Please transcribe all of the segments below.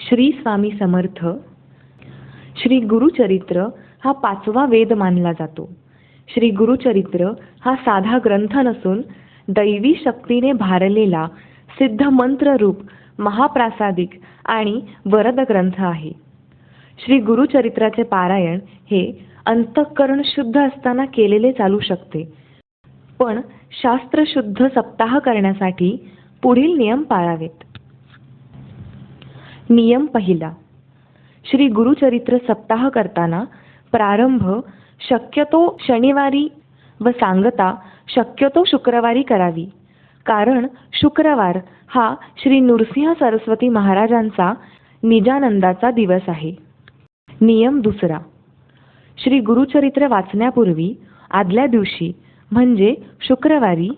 श्री स्वामी समर्थ. श्री गुरुचरित्र हा 5वा वेद मानला जातो. श्री गुरुचरित्र हा साधा ग्रंथ नसून दैवी शक्तीने भारलेला सिद्ध मंत्ररूप महाप्रासादिक आणि वरद ग्रंथ आहे. श्री गुरुचरित्राचे पारायण हे अंतःकरण शुद्ध असताना केलेले चालू शकते, पण शास्त्रशुद्ध सप्ताह करण्यासाठी पुढील नियम पाळावेत. नियम पहिला. श्री गुरुचरित्र सप्ताह करताना प्रारंभ शक्यतो शनिवारी व सांगता शक्यतो शुक्रवारी करावी, कारण शुक्रवार हा श्री नृसिंह सरस्वती महाराजांचा निजानंदाचा दिवस आहे. नियम दुसरा. श्री गुरुचरित्र वाचण्यापूर्वी आदल्या दिवशी म्हणजे शुक्रवारी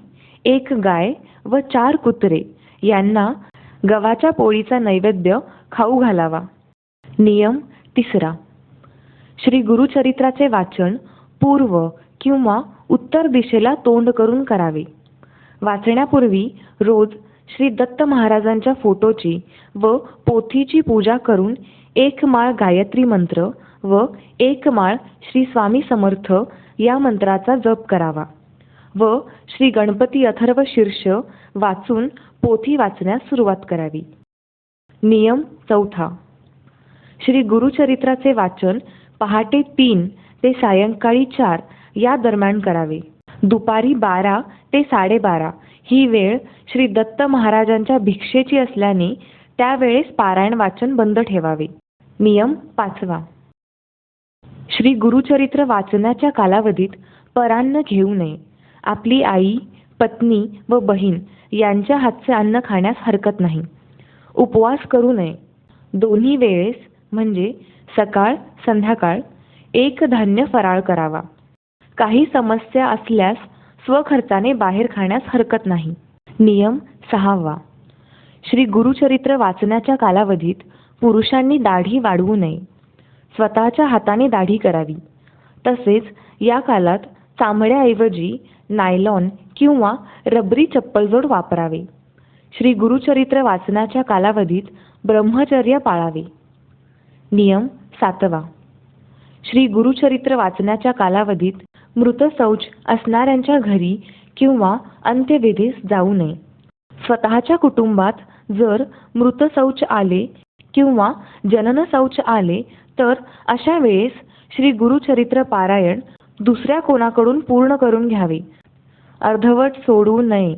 1 गाय व 4 कुत्रे यांना गव्हाच्या पोळीचा नैवेद्य खाऊ घालावा. नियम तिसरा. श्री गुरुचरित्राचे वाचन पूर्व किंवा उत्तर दिशेला तोंड करून करावे. वाचण्यापूर्वी रोज श्री दत्त महाराजांच्या फोटोची व पोथीची पूजा करून 1 माळ गायत्री मंत्र व 1 माळ श्री स्वामी समर्थ या मंत्राचा जप करावा व श्री गणपती अथर्व शीर्ष वाचून पोथी वाचण्यास सुरुवात करावी. नियम चौथा. श्री गुरुचरित्राचे वाचन पहाटे 3 ते सायंकाळी 4 या दरम्यान करावे. दुपारी 12 ते 12:30 ही वेळ श्री दत्त महाराजांच्या भिक्षेची असल्याने त्यावेळेस पारायण वाचन बंद ठेवावे. नियम 5वा. श्री गुरुचरित्र वाचनाच्या कालावधीत परान्न घेऊ नये. आपली आई, पत्नी व बहीण यांच्या हातचे अन्न खाण्यास हरकत नाही. उपवास करू नये. दोन्ही वेळेस म्हणजे सकाळ संध्याकाळ एक धान्य फराळ करावा. काही समस्या असल्यास स्वखर्चाने बाहेर खाण्यास हरकत नाही. नियम 6वा. श्री गुरुचरित्र वाचनाच्या कालावधीत पुरुषांनी दाढी वाढवू नये. स्वतःच्या हाताने दाढी करावी. तसेच या कालात चामड्याऐवजी नायलॉन किंवा रबरी चप्पलजोड वापरावे. श्री गुरुचरित्र वाचनाच्या कालावधीत ब्रह्मचर्य पाळावे. नियम 7वा. श्री गुरुचरित्र वाचनाच्या कालावधीत मृत शौच असणाऱ्यांच्या घरी किंवा अंत्यविधीस जाऊ नये. स्वतःच्या कुटुंबात जर मृत शौच आले किंवा जनन शौच आले तर अशा वेळेस श्री गुरुचरित्र पारायण दुसऱ्या कोणाकडून पूर्ण करून घ्यावे. अर्धवट सोडू नये.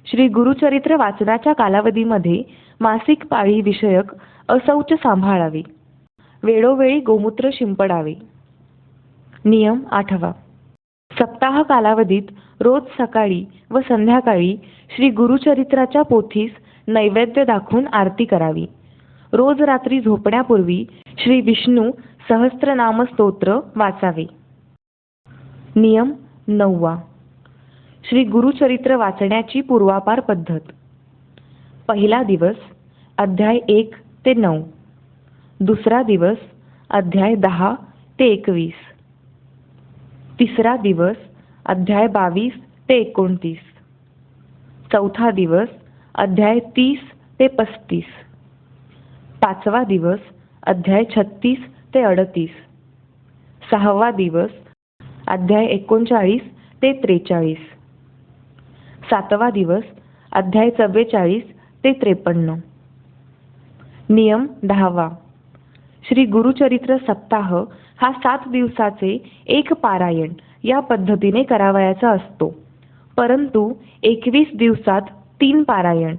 श्री गुरुचरित्र वाचनाच्या कालावधीमध्ये मासिक पाळी विषयक अशौच सांभाळावे. वेळोवेळी गोमूत्र शिंपडावे. नियम 8वा. सप्ताह कालावधीत रोज सकाळी व संध्याकाळी श्री गुरुचरित्राच्या पोथीस नैवेद्य दाखवून आरती करावी. रोज रात्री झोपण्यापूर्वी श्री विष्णू सहस्त्रनाम स्तोत्र वाचावे. नियम 9वा. श्री गुरुचरित्र वाचण्याची पूर्वापार पद्धत. पहिला दिवस अध्याय 1 ते 9. दुसरा दिवस अध्याय 10 ते 21. तिसरा दिवस अध्याय 22 ते 29. चौथा दिवस अध्याय 30 ते 35. पाचवा दिवस अध्याय 36 ते 38. सहावा दिवस अध्याय 39 ते 43. सातवा दिवस अध्याय 44 ते 53. नियम 10वा. श्री गुरुचरित्र सप्ताह हा 7 दिवसाचे एक पारायण या पद्धतीने करावयाचा असतो, परंतु 21 दिवसात 3 पारायण,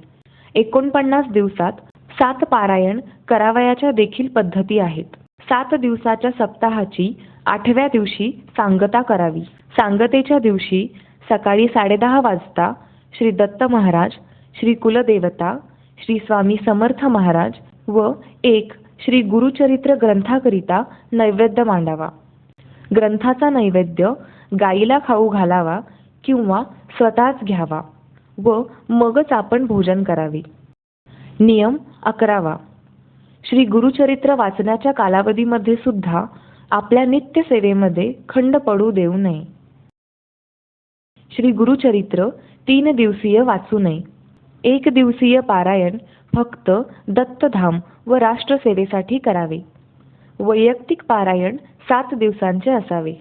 49 दिवसात 7 पारायण करावयाच्या देखील पद्धती आहेत. 7 दिवसाच्या सप्ताहाची 8व्या दिवशी सांगता करावी. सांगतेच्या दिवशी सकाळी 10:30 वाजता श्री दत्त महाराज, श्री कुलदेवता, श्री स्वामी समर्थ महाराज व एक श्री गुरुचरित्र ग्रंथाकरिता नैवेद्य मांडावा. ग्रंथाचा नैवेद्य गाईला खाऊ घालावा किंवा स्वतःच घ्यावा व मगच आपण भोजन करावे. नियम 11वा. श्री गुरुचरित्र वाचनाच्या कालावधीमध्ये सुद्धा आपल्या नित्य सेवेमध्ये खंड पडू देऊ नये. श्री गुरुचरित्र 3 दिवसीय वाचू नये. 1 दिवसीय पारायण फक्त दत्तधाम व राष्ट्रसेवेसाठी करावे. वैयक्तिक पारायण 7 दिवसांचे असावे.